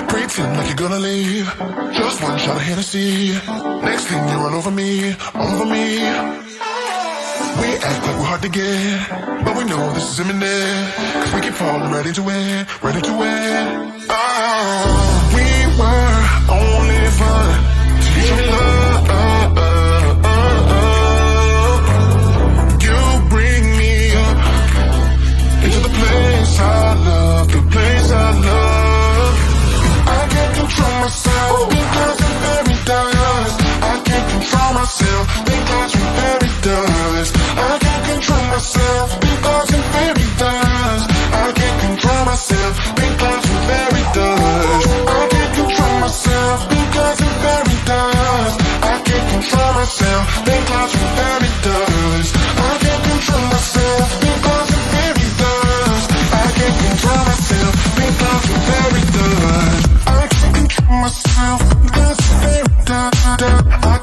Pretend like you're gonna leave. Just one shot of Hennessy. Next thing you're all over me, over me. We act like we're hard to get, but we know this is imminent. Cause we keep falling right into it, right into it. Oh, we were only fun till you show me love. You bring me up into the place I love, the place I love. I can't control myself because I'm very dust. I can't control myself because I'm very dust. I can't control myself because I'm very dust. I can't control myself because I'm very dust. I can't control myself because I'm very dust. I can't control myself because I'm very dust. I can't control myself because I'm very dust. I can't control myself because I'm very dust. Myself because I'm very dust. I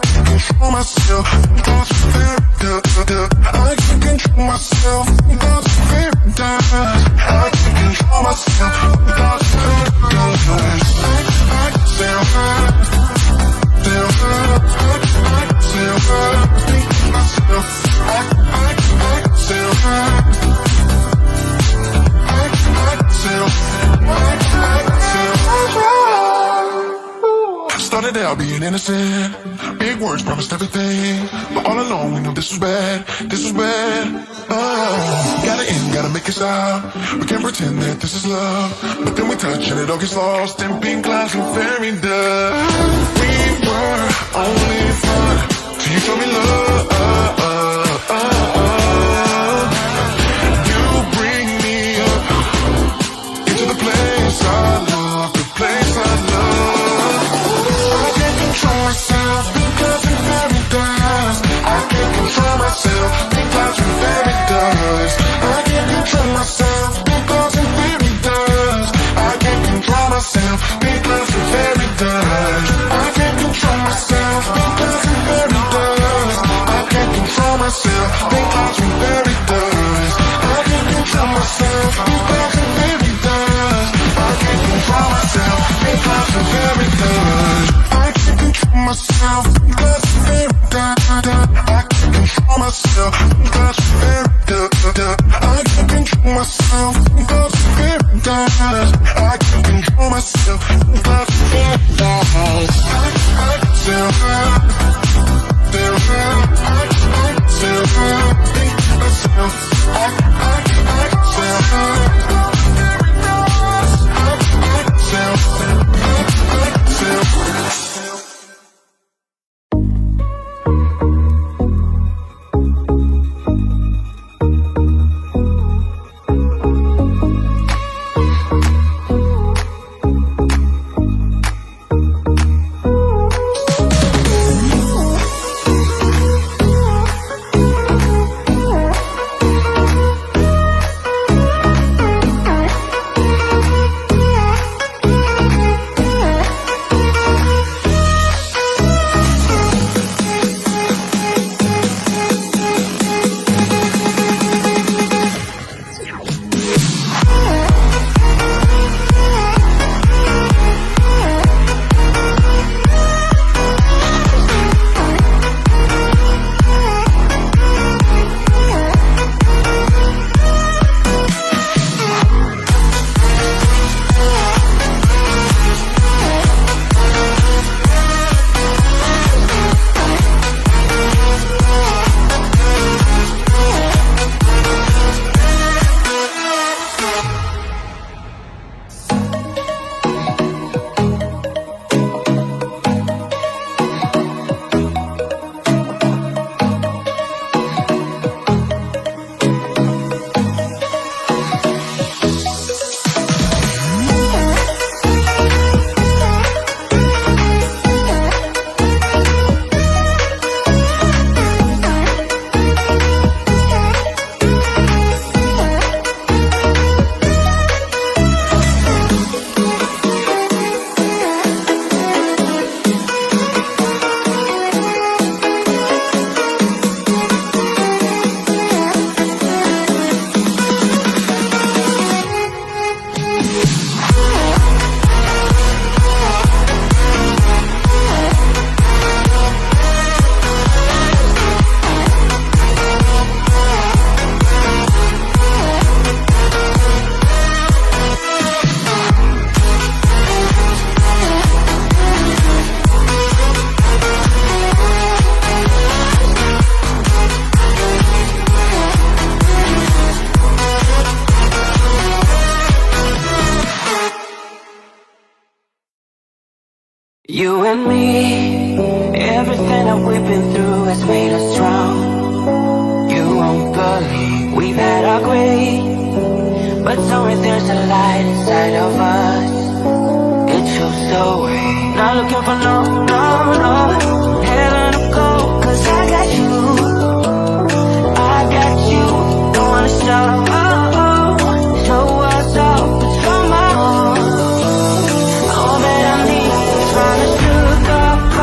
can't control myself because I'm very dust. I can't control myself because I'm very dust. I can't control myself because I'm very dust. I can sell her, sell her. I can sell her, speak to myself. I can sell her. I can sell Started out being innocent, big words promised everything, but all along we knew this was bad, this was bad. Oh, gotta end, gotta make it stop. We can't pretend that this is love, but then we touch and it all gets lost in pink clouds and fairy dust. We were only fun till you showed me love. You bring me up into the place I love, the place I love. Control myself because I'm very dust. I can't control myself because I'm very dust. I can't control myself because I'm very dust. I can't control myself because I'm very dust. I can't control myself because I'm very dust. I can't control myself because I'm very dust. I can't control myself because I'm very dust. I can't control myself because I'm very dust. Myself because I'm very dust. I can't control myself because I'm very dust. I can't control myself because I'm very dust. I can't control myself because I'm very dust. I can sell her, sell her. I can sell her, think to myself. I can sell her. Very dust. I can sell her. I can sell her. You and me, everything that we've been through has made us strong. You won't believe we've had our gray, but somewhere there's a light inside of us. It shows so way. Not looking for no